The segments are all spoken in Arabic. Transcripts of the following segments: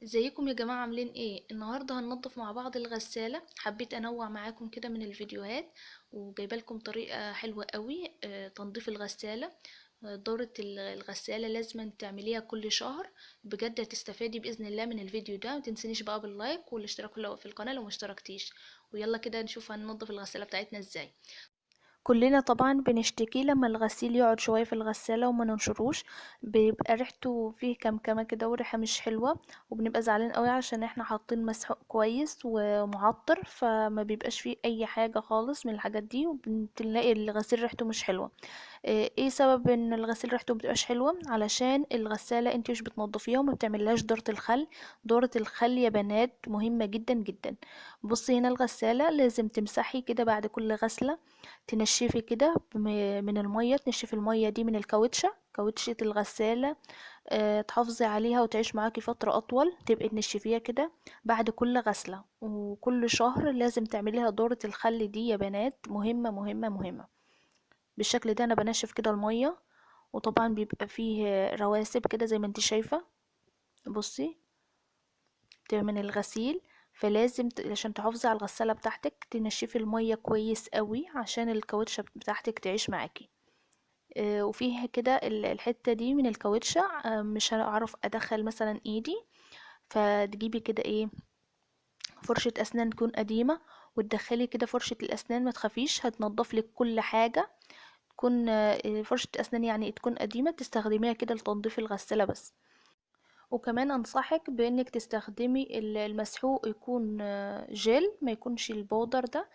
ازيكم يا جماعة، عاملين ايه؟ النهاردة هننظف مع بعض الغسالة. حبيت انوع معاكم كده من الفيديوهات، وجايبه لكم طريقة حلوة قوي تنظيف الغسالة. دورة الغسالة لازم تعمليها كل شهر. بجد هتستفادي بإذن الله من الفيديو ده. متنسينيش بقى باللايك والاشتراك في القناة لو مشتركتيش. ويلا كده نشوف هننظف الغسالة بتاعتنا ازاي. كلنا طبعا بنشتكي لما الغسيل يقعد شوية في الغسالة وما ننشروش، بيبقى ريحته فيه كمكمة كده وريحة مش حلوة، وبنبقى زعلان قوي عشان احنا حاطين مسحوق كويس ومعطر، فما بيبقاش فيه اي حاجة خالص من الحاجات دي، وبنلاقي الغسيل ريحته مش حلوة. ايه سبب ان الغسيل ريحته مبتبقاش حلوة؟ علشان الغسالة انت مش بتنضفيها وما بتعملهاش دورة الخل. دورة الخل يا بنات مهمة جدا جدا. بصي هنا الغسالة لازم تمسحي كده بعد كل غسلة، تنشفي كده من المية، تنشفي المية دي من الكاوتشة، كاوتشة الغسالة. تحافظي عليها وتعيش معاكي فترة أطول، تبقي تنشفيها كده بعد كل غسلة. وكل شهر لازم تعمليها دورة الخل دي يا بنات، مهمة مهمة مهمة. بالشكل ده أنا بنشف كده المية، وطبعا بيبقى فيه رواسب كده زي ما انت شايفة. بصي بتبقى من الغسيل، فلازم عشان تحافظي على الغسالة بتاعتك تنشفي المية كويس قوي عشان الكاوتشة بتاعتك تعيش معاكي. وفيه كده الحتة دي من الكاوتشة، مش هعرف ادخل مثلا ايدي، فتجيبي كده ايه، فرشة اسنان تكون قديمة، وتدخلي كده فرشة الاسنان، ما تخافيش هتنضف لك كل حاجة. تكون فرشة اسنان يعني تكون قديمة، تستخدميها كده لتنظيف الغسالة بس. وكمان انصحك بانك تستخدمي المسحوق يكون جل، ما يكونش البودر ده.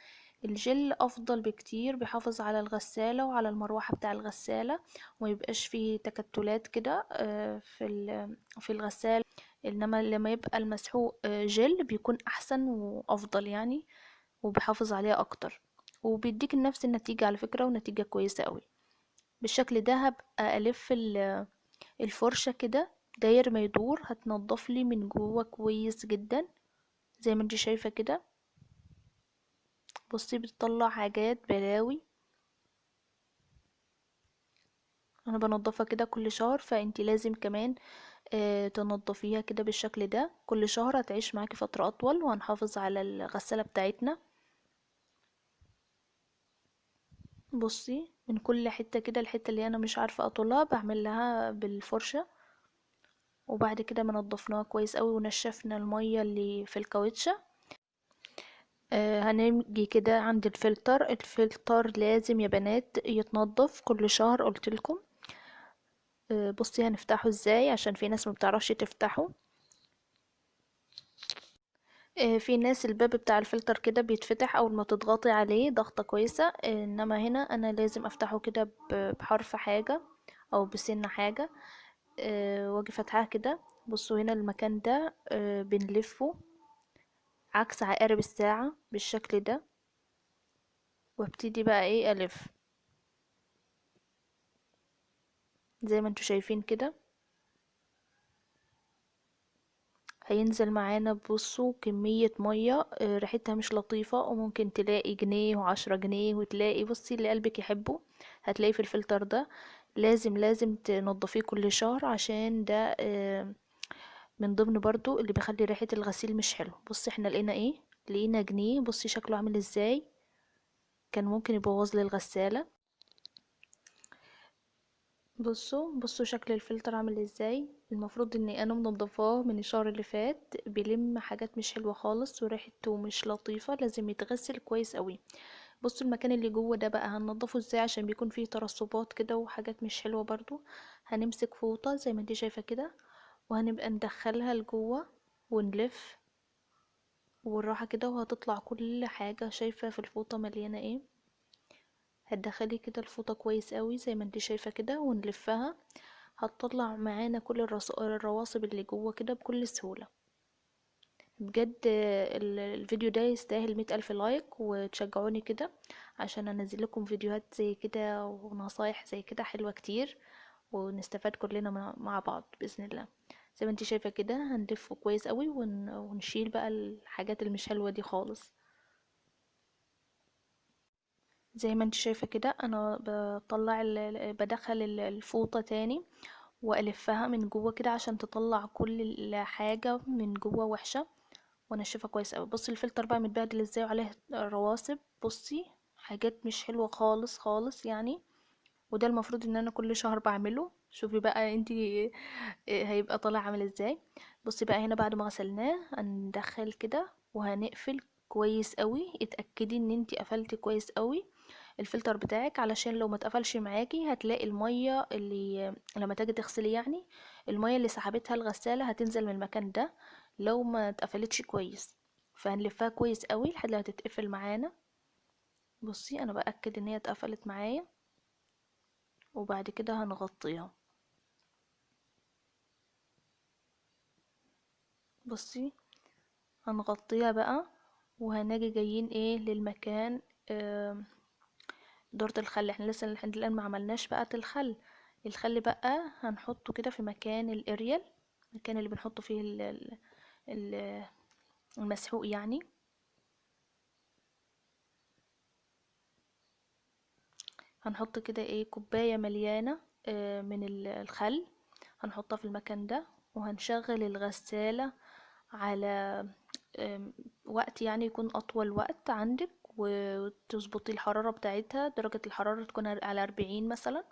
الجل افضل بكتير، بيحافظ على الغسالة وعلى المروحة بتاع الغسالة، وما يبقاش فيه تكتلات كده في الغسالة. انما لما يبقى المسحوق جل بيكون احسن وافضل يعني، وبيحافظ عليها اكتر، وبيديك نفس النتيجة على فكرة، ونتيجة كويسة قوي. بالشكل ده هبقى الف الفرشة كده داير ما يدور، هتنضف لي من جوه كويس جدا زي ما انت شايفة كده. بصي بتطلع حاجات بلاوي. انا بنضفها كده كل شهر، فانت لازم كمان تنضفيها كده بالشكل ده كل شهر، هتعيش معاكي فترة اطول، وهنحافظ على الغسالة بتاعتنا. بصي من كل حتة كده، الحتة اللي انا مش عارفة اطولها بعمل لها بالفرشة، وبعد كده منضفناها كويس قوي ونشفنا المية اللي في الكاوتشة. هنيجي كده عند الفلتر. الفلتر لازم يا بنات يتنضف كل شهر قلتلكم. بصي هنفتحه ازاي، عشان في ناس ما بتعرفش تفتحه. في ناس الباب بتاع الفلتر كده بيتفتح اول ما تضغطي عليه ضغطة كويسة، انما هنا انا لازم افتحه كده بحرف حاجة او بسن حاجة. واجي فاتحاه كده. بصوا هنا المكان ده بنلفه عكس عقارب الساعة بالشكل ده، وابتدي بقى ايه الف زي ما انتوا شايفين كده. هينزل معانا بصوا كمية مية ريحتها مش لطيفة، وممكن تلاقي جنيه وعشرة جنيه، وتلاقي بصي اللي قلبك يحبه هتلاقيه في الفلتر ده. لازم لازم تنضفيه كل شهر، عشان ده من ضمن برضو اللي بيخلي ريحة الغسيل مش حلو. بصي احنا لقينا ايه؟ لقينا جنيه، بصي شكله عامل ازاي، كان ممكن يبوظ لي الغسالة. بصوا شكل الفلتر عامل ازاي. المفروض اني انا منضفاه من الشهر اللي فات، بيلم حاجات مش حلوة خالص وريحته مش لطيفة، لازم يتغسل كويس قوي. بصوا المكان اللي جوه ده بقى هننضفه ازاي، عشان بيكون فيه ترسبات كده وحاجات مش حلوة برضو. هنمسك فوطة زي ما انت شايفة كده، وهنبقى ندخلها لجوه ونلف والراحة كده، وهتطلع كل حاجة. شايفة في الفوطة مليانة ايه؟ هتدخلي كده الفوطة كويس قوي زي ما انت شايفة كده، ونلفها. هتطلع معانا كل الرواسب اللي جوه كده بكل سهولة. بجد الفيديو ده يستاهل 100,000 لايك، وتشجعوني كده عشان انزل لكم فيديوهات زي كده ونصايح زي كده حلوة كتير، ونستفاد كلنا مع بعض بإذن الله. زي ما انت شايفة كده هنلفه كويس قوي، ونشيل بقى الحاجات اللي مش حلوة دي خالص. زي ما انت شايفة كده انا بدخل الفوطة تاني، والفها من جوه كده عشان تطلع كل الحاجه من جوه وحشه، وانشفها كويس قوي. بصي الفلتر بقى متبهدل ازاي وعليه رواسب، بصي حاجات مش حلوه خالص خالص يعني. وده المفروض ان انا كل شهر بعمله. شوفي بقى انتي هيبقى طالع عامل ازاي. بصي بقى هنا بعد ما غسلناه هندخل كده وهنقفل كويس قوي. اتأكدي ان انتي قفلتي كويس قوي الفلتر بتاعك، علشان لو ما اتقفلش معاكي هتلاقي المية اللي لما تيجي تغسلي يعني المية اللي سحبتها الغسالة هتنزل من المكان ده لو ما اتقفلتش كويس. فهنلفها كويس قوي لحد ما تتقفل معانا. بصي انا بأكد ان هي اتقفلت معايا، وبعد كده هنغطيها. بصي هنغطيها بقى، وهنجي جايين ايه للمكان. آم، دورة الخل احنا لسه لحد الآن ما عملناش بقى الخل. الخل بقى هنحطه كده في مكان الاريال، المكان اللي بنحطه فيه ال- المسحوق يعني. هنحط كده ايه كوباية مليانة من الخل، هنحطها في المكان ده. وهنشغل الغسالة على وقت يعني يكون أطول وقت عندك، وتظبطي الحرارة بتاعتها، درجة الحرارة تكون على 40 مثلا.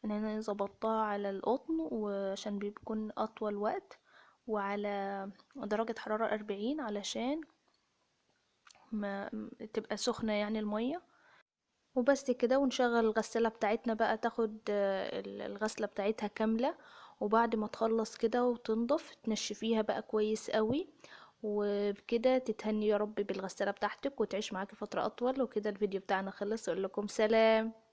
أنا ظبطتها على القطن وعشان بيكون أطول وقت، وعلى درجة حرارة 40 علشان ما تبقى سخنة يعني المية. وبس كده، ونشغل الغسالة بتاعتنا بقى تاخد الغسلة بتاعتها كاملة. وبعد ما تخلص كده وتنضف تنشفيها بقى كويس قوي، وبكده تتهني يا رب بالغسالة بتاعتك وتعيش معاكي فترة أطول. وكده الفيديو بتاعنا خلص، أقول لكم سلام.